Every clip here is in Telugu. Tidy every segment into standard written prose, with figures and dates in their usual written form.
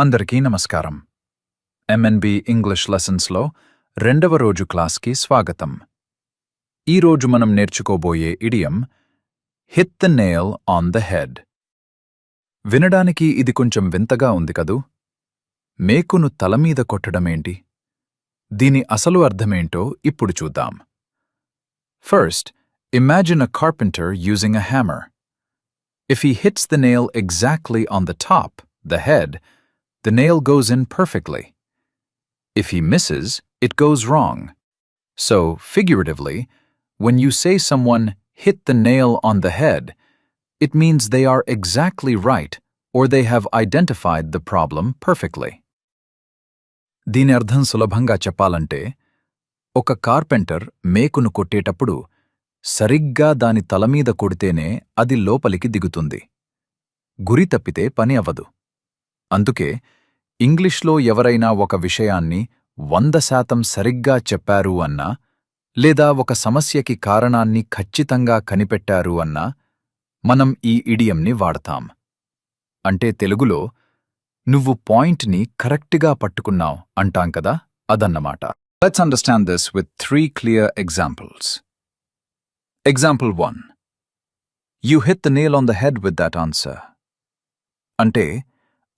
అందరికీ నమస్కారం. ఎంఎన్బి ఇంగ్లీష్ లెసన్స్లో రెండవ రోజు క్లాస్కి స్వాగతం. ఈరోజు మనం నేర్చుకోబోయే idiom hit the nail on the head. వినడానికి ఇది కొంచెం వింతగా ఉంది కదూ? మేకును తలమీద కొట్టడమేంటి? దీని అసలు అర్థమేంటో ఇప్పుడు చూద్దాం. First, imagine a carpenter using a hammer. If he hits the nail exactly on the top, the head, the nail goes in perfectly. If he misses, it goes wrong. So, figuratively, when you say someone hit the nail on the head, it means they are exactly right or they have identified the problem perfectly. దీని అర్థం సులభంగా చెప్పాలంటే, ఒక కార్పెంటర్ మేకును కొట్టేటప్పుడు సరిగ్గా దాని తలమీద కొడితేనే అది లోపలికి దిగుతుంది. గురి తప్పితే పని అవ్వదు. అందుకే ఇంగ్లీష్లో ఎవరైనా ఒక విషయాన్ని 100% సరిగ్గా చెప్పారు అన్నా, లేదా ఒక సమస్యకి కారణాన్ని ఖచ్చితంగా కనిపెట్టారు అన్నా, మనం ఈ ఇడియంని వాడతాం. అంటే తెలుగులో నువ్వు పాయింట్ని కరెక్ట్గా పట్టుకున్నావ్ అంటాం కదా, అదన్నమాట. Let's understand this with 3 clear examples. Example 1. You hit the nail on the head with that answer. అంటే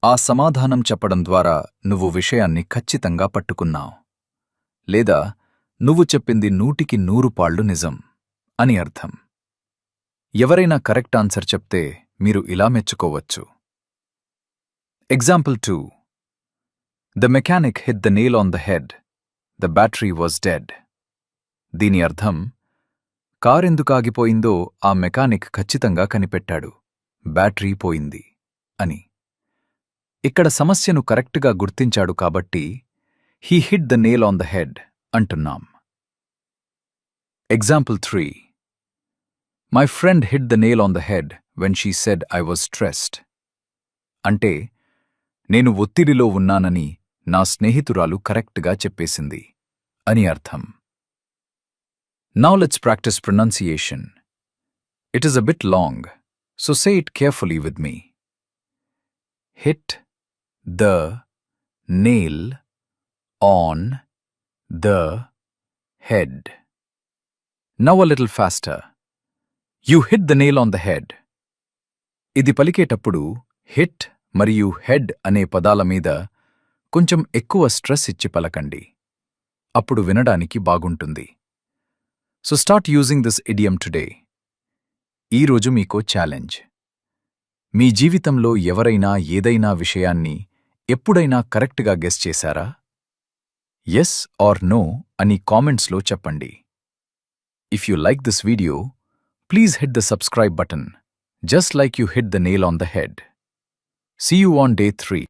ఆ సమాధానం చెప్పడం ద్వారా నువ్వు విషయాన్ని ఖచ్చితంగా పట్టుకున్నావు. లేదా నువ్వు చెప్పింది 100కి 100 పాళ్ళు నిజం అని అర్థం. ఎవరైనా కరెక్ట్ ఆన్సర్ చెప్తే మీరు ఇలా మెచ్చుకోవచ్చు. Example 2. The mechanic hit the nail on the head. The battery was dead. దీని అర్థం, కారెందుకు ఆగిపోయిందో ఆ మెకానిక్ ఖచ్చితంగా కనిపెట్టాడు, బ్యాటరీ పోయింది అని. ఇక్కడ సమస్యను కరెక్ట్గా గుర్తించాడు కాబట్టి he hit the nail on the head అంటున్నాం. Example 3. My friend hit the nail on the head when she said I was stressed. అంటే నేను ఒత్తిడిలో ఉన్నానని నా స్నేహితురాలు కరెక్ట్గా చెప్పేసింది అని అర్థం. Now let's practice pronunciation. It is a bit long, so say it carefully with me. Hit the nail on the head. Now a little faster. You hit the nail on the head. ఇది పలికేటప్పుడు హిట్ మరియు హెడ్ అనే పదాల మీద కొంచెం ఎక్కువ స్ట్రెస్ ఇచ్చి పలకండి. అప్పుడు వినడానికి బాగుంటుంది. So start using this idiom today. ఈరోజు మీకో ఛాలెంజ్. మీ జీవితంలో ఎవరైనా ఏదైనా విషయాన్ని ఎప్పుడైనా కరెక్ట్గా గెస్ చేశారా? ఎస్ ఆర్ నో అని కామెంట్స్లో చెప్పండి. If you like this video, please hit the subscribe button, just like you hit the nail on the head. See you on day 3.